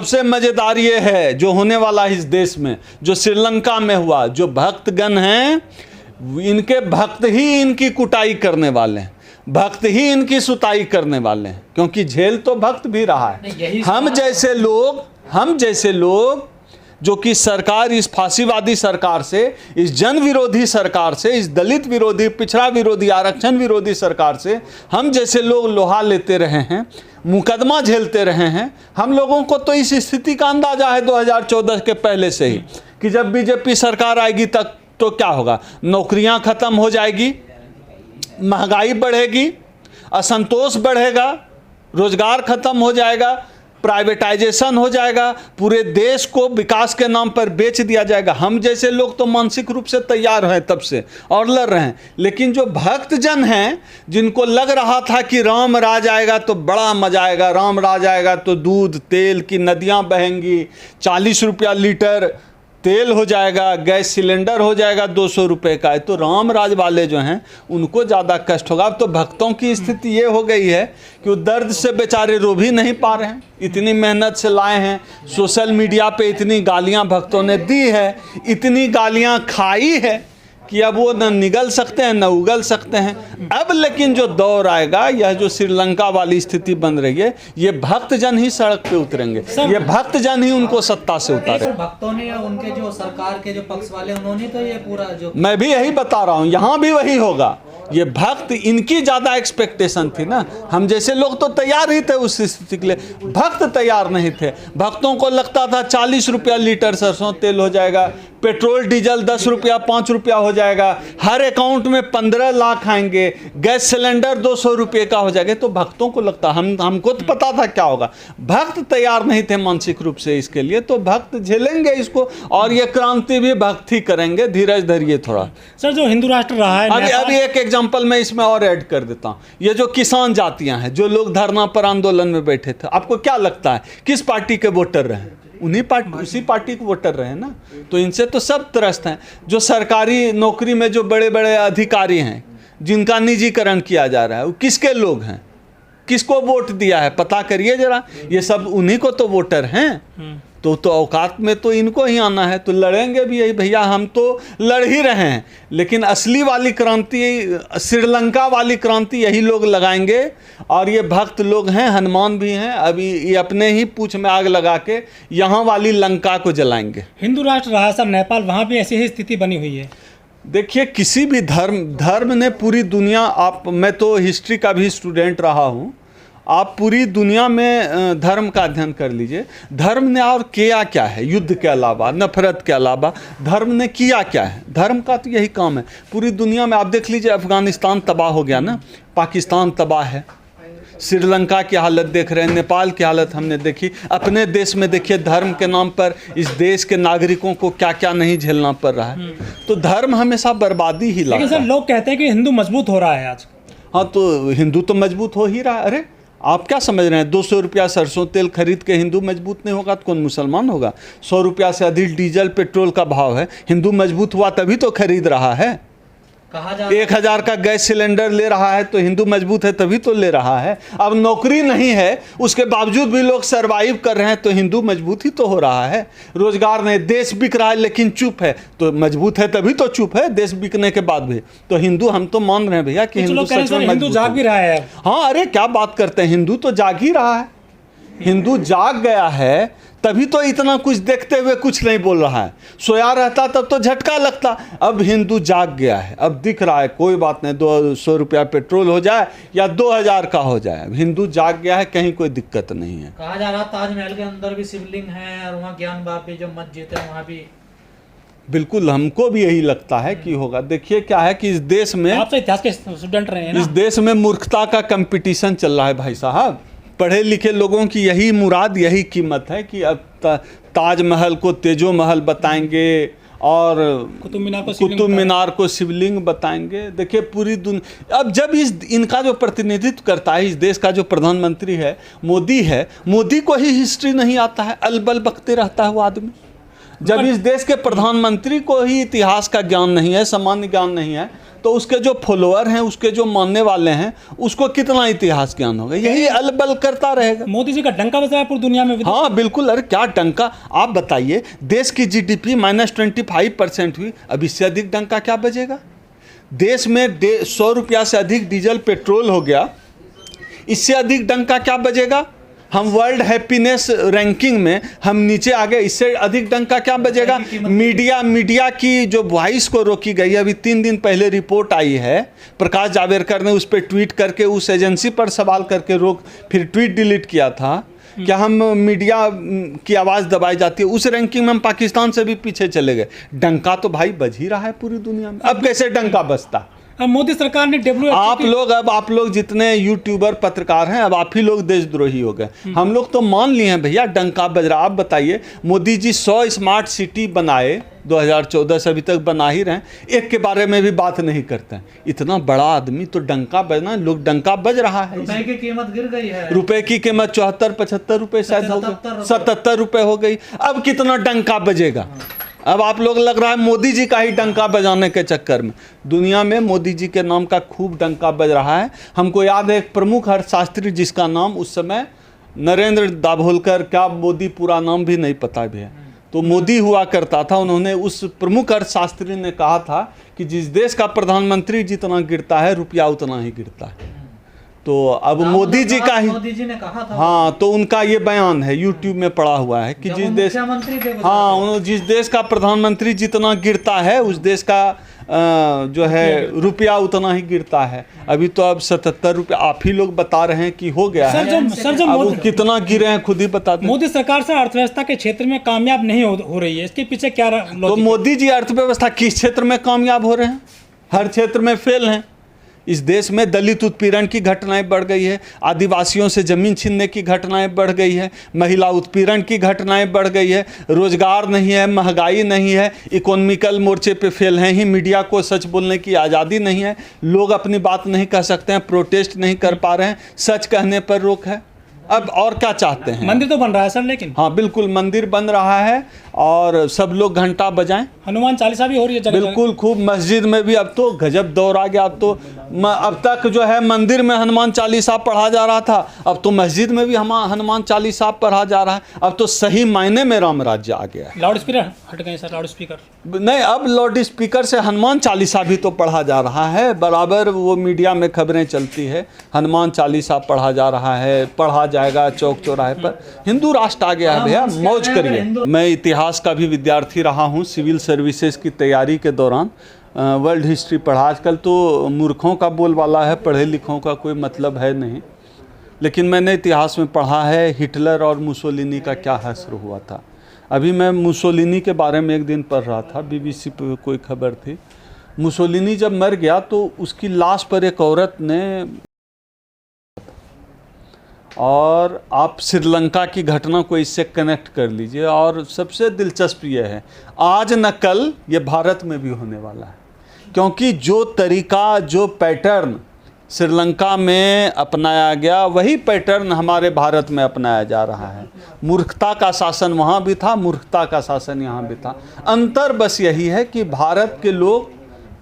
सबसे मज़ेदार ये है जो होने वाला इस देश में, जो श्रीलंका में हुआ, जो भक्तगण हैं इनके भक्त ही इनकी कुटाई करने वाले हैं, भक्त ही इनकी सुताई करने वाले हैं, क्योंकि झेल तो भक्त भी रहा है। हम जैसे लोग जो कि सरकार, इस फांसीवादी सरकार से, इस जन विरोधी सरकार से, इस दलित विरोधी, पिछड़ा विरोधी, आरक्षण विरोधी सरकार से हम जैसे लोग लोहा लेते रहे हैं, मुकदमा झेलते रहे हैं। हम लोगों को तो इस स्थिति का अंदाजा है 2014 के पहले से ही कि जब बीजेपी सरकार आएगी तक तो क्या होगा, नौकरियां खत्म हो जाएगी, महंगाई बढ़ेगी, असंतोष बढ़ेगा, रोजगार खत्म हो जाएगा, प्राइवेटाइजेशन हो जाएगा, पूरे देश को विकास के नाम पर बेच दिया जाएगा। हम जैसे लोग तो मानसिक रूप से तैयार हैं तब से और लड़ रहे हैं, लेकिन जो भक्तजन हैं जिनको लग रहा था कि राम राज आएगा तो बड़ा मजा आएगा, राम राज आएगा तो दूध तेल की नदियां बहेंगी, 40 रुपया लीटर तेल हो जाएगा, गैस सिलेंडर हो जाएगा 200 रुपये का, तो राम राज वाले जो हैं उनको ज़्यादा कष्ट होगा। अब तो भक्तों की स्थिति ये हो गई है कि वो दर्द से बेचारे रो भी नहीं पा रहे हैं, इतनी मेहनत से लाए हैं, सोशल मीडिया पे इतनी गालियां भक्तों ने दी है, इतनी गालियां खाई है कि अब वो न निगल सकते हैं न उगल सकते हैं। अब लेकिन जो दौर आएगा, यह जो श्रीलंका वाली स्थिति बन रही है, ये भक्तजन ही सड़क पे उतरेंगे, ये भक्तजन ही उनको सत्ता से उतारेंगे। भक्तों ने या उनके जो सरकार के जो पक्ष वाले उन्होंने तो ये पूरा जो, मैं भी यही बता रहा हूँ, यहाँ भी वही होगा। ये भक्त, इनकी ज़्यादा एक्सपेक्टेशन थी ना, हम जैसे लोग तो तैयार ही थे उस स्थिति के लिए, भक्त तैयार नहीं थे। भक्तों को लगता था 40 रुपया लीटर सरसों तेल हो जाएगा, पेट्रोल डीजल 10 रुपया 5 रुपया हो जाएगा, हर अकाउंट में 15 लाख आएंगे, गैस सिलेंडर 200 रुपये का हो जाएगा। तो भक्तों को लगता, हमको तो पता था क्या होगा, भक्त तैयार नहीं थे मानसिक रूप से इसके लिए, तो भक्त झेलेंगे इसको, और ये क्रांति भी भक्त ही करेंगे। धीरज धरिए थोड़ा। सर, जो हिंदू राष्ट्र रहा है, अभी एक एग्जाम्पल मैं इसमें और ऐड कर देता हूँ। ये जो किसान जातियाँ हैं, जो लोग धरना पर आंदोलन में बैठे थे, आपको क्या लगता है किस पार्टी के वोटर रहे? उसी पार्टी के वोटर रहे ना। तो इनसे तो सब त्रस्त हैं। जो सरकारी नौकरी में जो बड़े बड़े अधिकारी हैं जिनका निजीकरण किया जा रहा है, वो किसके लोग हैं, किसको वोट दिया है, पता करिए जरा। ये सब उन्हीं को तो वोटर हैं। तो औकात में तो इनको ही आना है, तो लड़ेंगे भी यही भैया, हम तो लड़ ही रहे हैं, लेकिन असली वाली क्रांति, श्रीलंका वाली क्रांति यही लोग लगाएंगे। और ये भक्त लोग हैं, हनुमान भी हैं, अभी ये अपने ही पूंछ में आग लगा के यहाँ वाली लंका को जलाएंगे। हिंदू राष्ट्र रहा सर नेपाल, वहाँ भी ऐसी ही स्थिति बनी हुई है। देखिए, किसी भी धर्म ने पूरी दुनिया, मैं तो हिस्ट्री का भी स्टूडेंट रहा हूँ, आप पूरी दुनिया में धर्म का अध्ययन कर लीजिए, धर्म ने और किया क्या है, युद्ध के अलावा, नफरत के अलावा धर्म ने किया क्या है? धर्म का तो यही काम है। पूरी दुनिया में आप देख लीजिए, अफगानिस्तान तबाह हो गया ना, पाकिस्तान तबाह है, श्रीलंका की हालत देख रहे हैं, नेपाल की हालत हमने देखी, अपने देश में देखिए धर्म के नाम पर इस देश के नागरिकों को क्या क्या नहीं झेलना पड़ रहा है। तो धर्म हमेशा बर्बादी ही लाता है। लेकिन सर, लोग कहते हैं कि हिंदू मजबूत हो रहा है आज। हाँ, तो हिंदू तो मजबूत हो ही रहा है। अरे आप क्या समझ रहे हैं, 200 रुपया सरसों तेल खरीद के हिंदू मजबूत नहीं होगा तो कौन मुसलमान होगा? 100 रुपया से अधिक डीजल पेट्रोल का भाव है, हिंदू मजबूत हुआ तभी तो खरीद रहा है। 1000 का गैस सिलेंडर ले रहा है तो हिंदू मजबूत है तभी तो ले रहा है। अब नौकरी नहीं है, उसके बावजूद भी लोग सरवाइव कर रहे हैं, तो हिंदू मजबूत ही तो हो रहा है। रोजगार नहीं, देश बिक रहा है लेकिन चुप है, तो मजबूत है तभी तो चुप है, देश बिकने के बाद भी। तो हिंदू, हम तो मान रहे हैं भैया कि हिंदू सच में हिंदू जाग भी रहा है। हाँ, अरे क्या बात करते हैं, हिंदू तो जाग ही रहा है। हिंदू जाग गया है तभी तो इतना कुछ देखते हुए कुछ नहीं बोल रहा है। सोया रहता तब तो झटका लगता। अब हिंदू जाग गया है, अब दिख रहा है कोई बात नहीं, 200 रुपया पेट्रोल हो जाए या 2000 का हो जाए, अब हिंदू जाग गया है, कहीं कोई दिक्कत नहीं है। कहा जा रहा ताजमहल के अंदर भी शिवलिंग है और वहाँ ज्ञान बापी जो मस्जिद है वहाँ भी। बिल्कुल, हमको भी यही लगता है कि होगा। देखिए क्या है कि इस देश में, आप तो इतिहास के स्टूडेंट रहे हैं ना, इस देश में मूर्खता का कंपटीशन चल रहा है भाई साहब। पढ़े लिखे लोगों की यही मुराद, यही कीमत है कि अब ताजमहल को तेजो महल बताएंगे और कुतुब मीनार को शिवलिंग बताएंगे। देखिए पूरी दुनिया, अब जब इनका जो प्रतिनिधित्व करता है इस देश का जो प्रधानमंत्री है, मोदी को ही हिस्ट्री नहीं आता है, अलबल बकते रहता है वो आदमी। जब इस देश के प्रधानमंत्री को ही इतिहास का ज्ञान नहीं है, सामान्य ज्ञान नहीं है, तो उसके जो फॉलोअर हैं, उसके जो मानने वाले हैं, उसको कितना इतिहास ज्ञान होगा? यही अलबल करता रहेगा। मोदी जी का डंका बजा है पूरी दुनिया में। हाँ बिल्कुल, अरे क्या डंका। आप बताइए, देश की जीडीपी -25% हुई, अब इससे अधिक डंका क्या बजेगा? देश में 100 रुपया से अधिक डीजल पेट्रोल हो गया, इससे अधिक डंका क्या बजेगा? हम वर्ल्ड हैप्पीनेस रैंकिंग में हम नीचे आ गए, इससे अधिक डंका क्या बजेगा? मीडिया की जो वॉइस को रोकी गई है, अभी 3 दिन पहले रिपोर्ट आई है, प्रकाश जावड़ेकर ने उस पर ट्वीट करके उस एजेंसी पर सवाल करके फिर ट्वीट डिलीट किया था। क्या हम मीडिया की आवाज़ दबाई जाती है, उस रैंकिंग में हम पाकिस्तान से भी पीछे चले गए। डंका तो भाई बज ही रहा है पूरी दुनिया में। अब कैसे डंका बजता? अब मोदी सरकार ने आप लोग जितने यूट्यूबर पत्रकार हैं, अब आप ही लोग देशद्रोही हो गए। हम लोग तो मान लिए हैं भैया डंका बज रहा। आप बताइए, मोदी जी 100 स्मार्ट सिटी बनाए 2014 से, अभी तक बना ही रहे हैं, एक के बारे में भी बात नहीं करते हैं। इतना बड़ा आदमी तो डंका बजना, लोग डंका बज रहा है। रुपए की कीमत गिर गई है, रुपए की कीमत 74-75 रुपए शायद हो गई, 77 रुपए हो गई। अब कितना डंका बजेगा? अब आप लोग लग रहा है मोदी जी का ही डंका बजाने के चक्कर में दुनिया में मोदी जी के नाम का खूब डंका बज रहा है। हमको याद है एक प्रमुख अर्थशास्त्री जिसका नाम उस समय नरेंद्र दाभोलकर, क्या मोदी पूरा नाम भी नहीं पता भी है, तो मोदी हुआ करता था। उन्होंने उस प्रमुख अर्थशास्त्री ने कहा था कि जिस देश का प्रधानमंत्री जितना गिरता है, रुपया उतना ही गिरता है। तो अब मोदी जी का ही, मोदी जी ने कहा था। हाँ, तो उनका ये बयान है, यूट्यूब में पड़ा हुआ है कि जिस देश का प्रधानमंत्री जितना गिरता है, उस देश का जो है रुपया उतना ही गिरता है। अभी तो अब 77 रुपये आप ही लोग बता रहे हैं कि हो गया है। अब कितना गिरे हैं खुद ही बता दें। मोदी सरकार से अर्थव्यवस्था के क्षेत्र में कामयाब नहीं हो रही है, इसके पीछे क्या तो मोदी जी अर्थव्यवस्था किस क्षेत्र में कामयाब हो रहे हैं? हर क्षेत्र में फेल हैं। इस देश में दलित उत्पीड़न की घटनाएं बढ़ गई है, आदिवासियों से ज़मीन छीनने की घटनाएं बढ़ गई है, महिला उत्पीड़न की घटनाएं बढ़ गई है, रोजगार नहीं है, महंगाई नहीं है, इकोनॉमिकल मोर्चे पे फेल हैं ही, मीडिया को सच बोलने की आज़ादी नहीं है, लोग अपनी बात नहीं कह सकते हैं, प्रोटेस्ट नहीं कर पा रहे हैं, सच कहने पर रोक है। अब और क्या चाहते हैं? मंदिर तो बन रहा है सर, लेकिन हाँ बिल्कुल मंदिर बन रहा है और सब लोग घंटा बजाएं, हनुमान चालीसा भी हो रही है जगह बिल्कुल खूब। मस्जिद में भी अब तो गजब दौर आ गया। अब तो अब तक जो है मंदिर में हनुमान चालीसा पढ़ा जा रहा था, अब तो मस्जिद में भी हनुमान चालीसा पढ़ा जा रहा है। अब तो सही मायने में राम राज्य आ गया है। लाउड स्पीकर हट गए सर, लाउड स्पीकर नहीं, अब लाउड स्पीकर से हनुमान चालीसा भी तो पढ़ा जा रहा है। बराबर वो मीडिया में खबरें चलती है, हनुमान चालीसा पढ़ा जा रहा है, पढ़ा जाएगा चौक चौराहे पर। हिंदू राष्ट्र आ गया है भैया, मौज करिए। मैं इतिहास का भी विद्यार्थी रहा हूँ सिविल सर्विसेज की तैयारी के दौरान, वर्ल्ड हिस्ट्री पढ़ा। आजकल तो मूर्खों का बोलबाला है, पढ़े लिखों का कोई मतलब है नहीं, लेकिन मैंने इतिहास में पढ़ा है हिटलर और मुसोलिनी का क्या हश्र हुआ था। अभी मैं मुसोलिनी के बारे में एक दिन पढ़ रहा था, BBC पे कोई खबर थी। मुसोलिनी जब मर गया तो उसकी लाश पर एक औरत ने, और आप श्रीलंका की घटना को इससे कनेक्ट कर लीजिए। और सबसे दिलचस्प ये है, आज न कल ये भारत में भी होने वाला है, क्योंकि जो तरीका, जो पैटर्न श्रीलंका में अपनाया गया, वही पैटर्न हमारे भारत में अपनाया जा रहा है। मूर्खता का शासन वहाँ भी था, मूर्खता का शासन यहाँ भी था। अंतर बस यही है कि भारत के लोग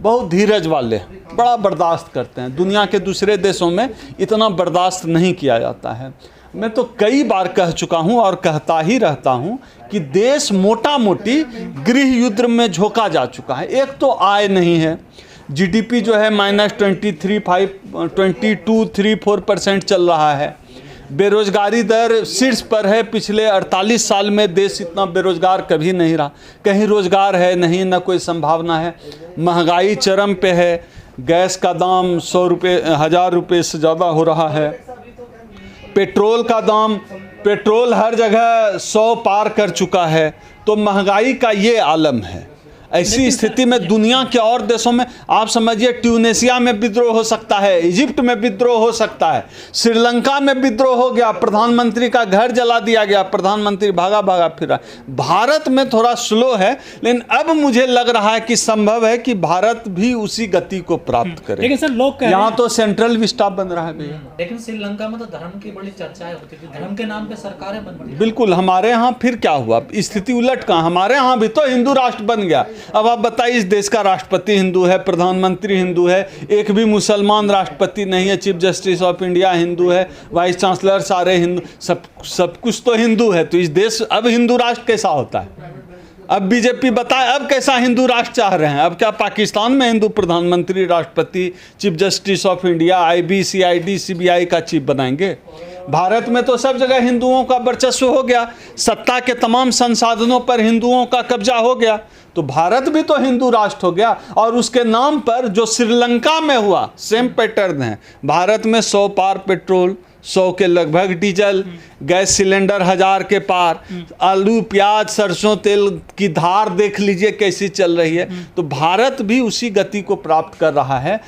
बहुत धीरज वाले, बड़ा बर्दाश्त करते हैं। दुनिया के दूसरे देशों में इतना बर्दाश्त नहीं किया जाता है। मैं तो कई बार कह चुका हूं और कहता ही रहता हूं कि देश मोटा मोटी गृह युद्ध में झोंका जा चुका है। एक तो आय नहीं है, जीडीपी जो है -22-3-4% चल रहा है, बेरोजगारी दर शीर्ष पर है। पिछले 48 साल में देश इतना बेरोजगार कभी नहीं रहा, कहीं रोजगार है नहीं, न कोई संभावना है। महंगाई चरम पे है, गैस का दाम 100 रुपये 1000 रुपये से ज़्यादा हो रहा है। पेट्रोल का दाम, पेट्रोल हर जगह 100 पार कर चुका है। तो महंगाई का ये आलम है। ऐसी स्थिति में दुनिया के और देशों में आप समझिए, ट्यूनेशिया में विद्रोह हो सकता है, इजिप्ट में विद्रोह हो सकता है, श्रीलंका में विद्रोह हो गया, प्रधानमंत्री का घर जला दिया गया, प्रधानमंत्री भागा भागा फिरा। भारत में थोड़ा स्लो है, लेकिन अब मुझे लग रहा है कि संभव है कि भारत भी उसी गति को प्राप्त करे। लेकिन सर लोग कह रहे यहाँ हैं, तो सेंट्रल विस्टा बन रहा है भैया। लेकिन श्रीलंका में तो धर्म की बड़ी चर्चाएं होती थी, धर्म के नाम पे सरकारें बनती थी। बिल्कुल, हमारे यहाँ फिर क्या हुआ, स्थिति उलट कहाँ, हमारे यहाँ भी तो हिंदू राष्ट्र बन गया। अब आप बताइए, इस देश का राष्ट्रपति हिंदू है, प्रधानमंत्री हिंदू है, एक भी मुसलमान राष्ट्रपति नहीं है, chief justice of India Hindu है, वाइस चांसलर सारे हिंदू, सब कुछ तो हिंदू है। तो इस देश अब हिंदू राष्ट्र कैसा होता है? अब बीजेपी बताए अब कैसा हिंदू राष्ट्र चाह रहे हैं? अब क्या पाकिस्तान में हिंदू प्रधानमंत्री, राष्ट्रपति, chief justice of India, IB, CID, CBI का चीफ बनाएंगे? भारत में तो सब जगह हिंदुओं का वर्चस्व हो गया, सत्ता के तमाम संसाधनों पर हिंदुओं का कब्जा हो गया, तो भारत भी तो हिंदू राष्ट्र हो गया। और उसके नाम पर जो श्रीलंका में हुआ, सेम पैटर्न है। भारत में 100 पार पेट्रोल, 100 के लगभग डीजल, गैस सिलेंडर 1000 के पार, आलू प्याज सरसों तेल की धार देख लीजिए कैसी चल रही है। तो भारत भी उसी गति को प्राप्त कर रहा है।